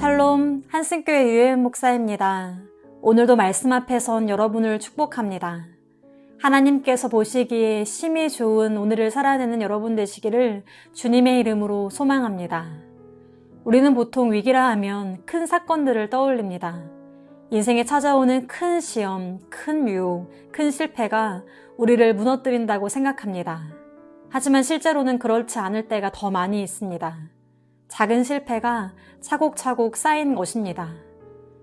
샬롬, 한승교회 유혜은 목사입니다. 오늘도 말씀 앞에 선 여러분을 축복합니다. 하나님께서 보시기에 심히 좋은 오늘을 살아내는 여러분 되시기를 주님의 이름으로 소망합니다. 우리는 보통 위기라 하면 큰 사건들을 떠올립니다. 인생에 찾아오는 큰 시험, 큰 유혹, 큰 실패가 우리를 무너뜨린다고 생각합니다. 하지만 실제로는 그렇지 않을 때가 더 많이 있습니다. 작은 실패가 차곡차곡 쌓인 것입니다.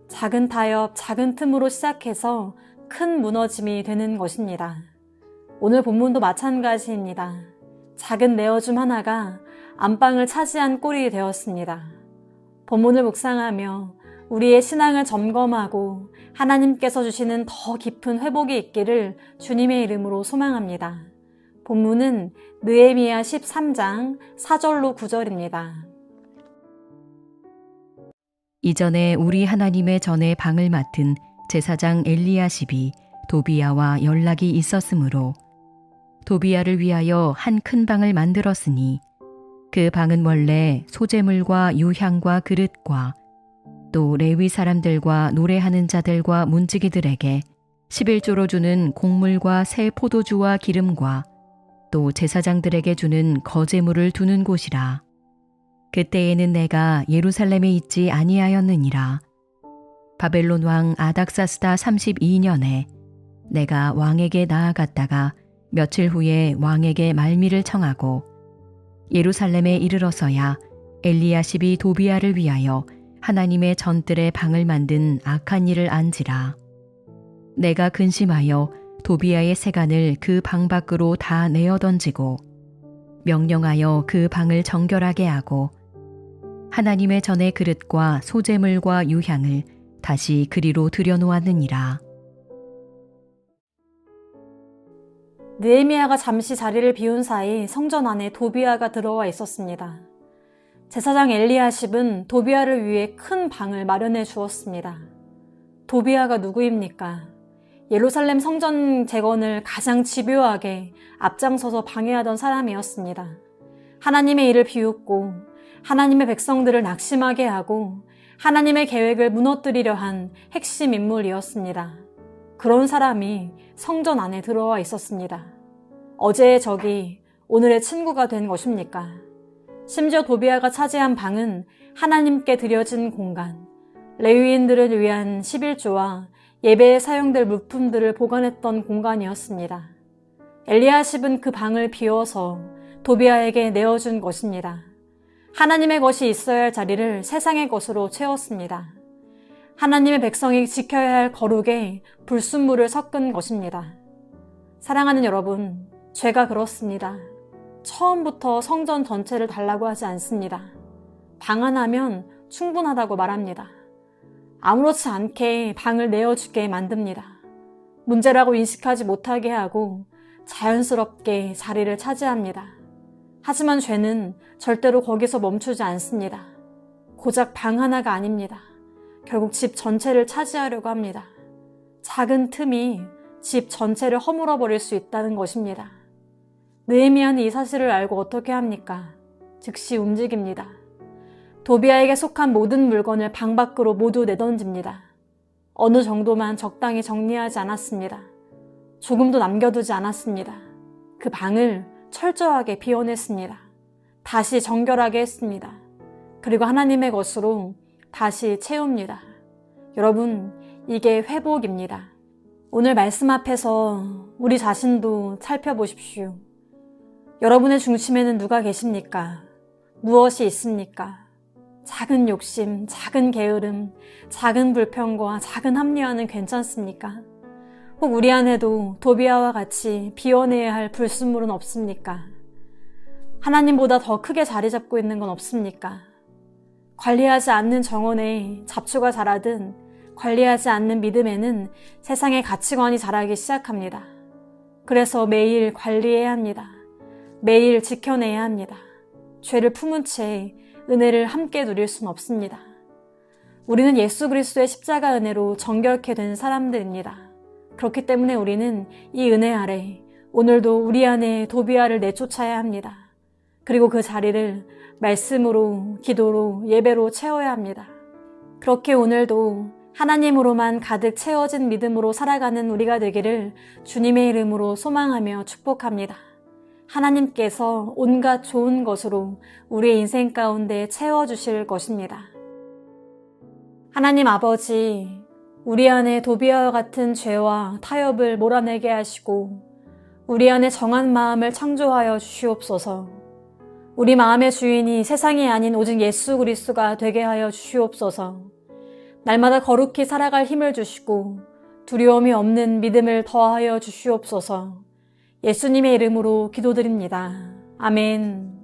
작은 타협, 작은 틈으로 시작해서 큰 무너짐이 되는 것입니다. 오늘 본문도 마찬가지입니다. 작은 내어줌 하나가 안방을 차지한 꼴이 되었습니다. 본문을 묵상하며 우리의 신앙을 점검하고 하나님께서 주시는 더 깊은 회복이 있기를 주님의 이름으로 소망합니다. 본문은 느헤미야 13장 4절로 9절입니다. 이전에 우리 하나님의 전에 방을 맡은 제사장 엘리야십이 도비야와 연락이 있었으므로 도비야를 위하여 한 큰 방을 만들었으니 그 방은 원래 소재물과 유향과 그릇과 또 레위 사람들과 노래하는 자들과 문지기들에게 11조로 주는 곡물과 새 포도주와 기름과 또 제사장들에게 주는 거제물을 두는 곳이라. 그때에는 내가 예루살렘에 있지 아니하였느니라. 바벨론 왕 아닥사스다 32년에 내가 왕에게 나아갔다가 며칠 후에 왕에게 말미를 청하고 예루살렘에 이르러서야 엘리야십이 도비야를 위하여 하나님의 전뜰에 방을 만든 악한 일을 안지라. 내가 근심하여 도비야의 세간을 그 방 밖으로 다 내어 던지고 명령하여 그 방을 정결하게 하고 하나님의 전의 그릇과 소재물과 유향을 다시 그리로 들여놓았느니라. 느헤미야가 잠시 자리를 비운 사이 성전 안에 도비야가 들어와 있었습니다. 제사장 엘리야십은 도비야를 위해 큰 방을 마련해 주었습니다. 도비야가 누구입니까? 예루살렘 성전 재건을 가장 집요하게 앞장서서 방해하던 사람이었습니다. 하나님의 일을 비웃고 하나님의 백성들을 낙심하게 하고 하나님의 계획을 무너뜨리려 한 핵심 인물이었습니다. 그런 사람이 성전 안에 들어와 있었습니다. 어제의 적이 오늘의 친구가 된 것입니까? 심지어 도비야가 차지한 방은 하나님께 드려진 공간, 레위인들을 위한 11조와 예배에 사용될 물품들을 보관했던 공간이었습니다. 엘리야십은 그 방을 비워서 도비야에게 내어준 것입니다. 하나님의 것이 있어야 할 자리를 세상의 것으로 채웠습니다. 하나님의 백성이 지켜야 할 거룩에 불순물을 섞은 것입니다. 사랑하는 여러분, 죄가 그렇습니다. 처음부터 성전 전체를 달라고 하지 않습니다. 방 하나면 충분하다고 말합니다. 아무렇지 않게 방을 내어주게 만듭니다. 문제라고 인식하지 못하게 하고 자연스럽게 자리를 차지합니다. 하지만 죄는 절대로 거기서 멈추지 않습니다. 고작 방 하나가 아닙니다. 결국 집 전체를 차지하려고 합니다. 작은 틈이 집 전체를 허물어버릴 수 있다는 것입니다. 느헤미야는 이 사실을 알고 어떻게 합니까? 즉시 움직입니다. 도비야에게 속한 모든 물건을 방 밖으로 모두 내던집니다. 어느 정도만 적당히 정리하지 않았습니다. 조금도 남겨두지 않았습니다. 그 방을 철저하게 비워냈습니다. 다시 정결하게 했습니다. 그리고 하나님의 것으로 다시 채웁니다. 여러분, 이게 회복입니다. 오늘 말씀 앞에서 우리 자신도 살펴보십시오. 여러분의 중심에는 누가 계십니까? 무엇이 있습니까? 작은 욕심, 작은 게으름, 작은 불평과 작은 합리화는 괜찮습니까? 혹 우리 안에도 도비야와 같이 비워내야 할 불순물은 없습니까? 하나님보다 더 크게 자리 잡고 있는 건 없습니까? 관리하지 않는 정원에 잡초가 자라든 관리하지 않는 믿음에는 세상의 가치관이 자라기 시작합니다. 그래서 매일 관리해야 합니다. 매일 지켜내야 합니다. 죄를 품은 채 은혜를 함께 누릴 수는 없습니다. 우리는 예수 그리스도의 십자가 은혜로 정결케 된 사람들입니다. 그렇기 때문에 우리는 이 은혜 아래 오늘도 우리 안에 도비야를 내쫓아야 합니다. 그리고 그 자리를 말씀으로, 기도로, 예배로 채워야 합니다. 그렇게 오늘도 하나님으로만 가득 채워진 믿음으로 살아가는 우리가 되기를 주님의 이름으로 소망하며 축복합니다. 하나님께서 온갖 좋은 것으로 우리의 인생 가운데 채워주실 것입니다. 하나님 아버지, 우리 안에 도비아와 같은 죄와 타협을 몰아내게 하시고 우리 안에 정한 마음을 창조하여 주시옵소서. 우리 마음의 주인이 세상이 아닌 오직 예수 그리스도가 되게 하여 주시옵소서. 날마다 거룩히 살아갈 힘을 주시고 두려움이 없는 믿음을 더하여 주시옵소서. 예수님의 이름으로 기도드립니다. 아멘.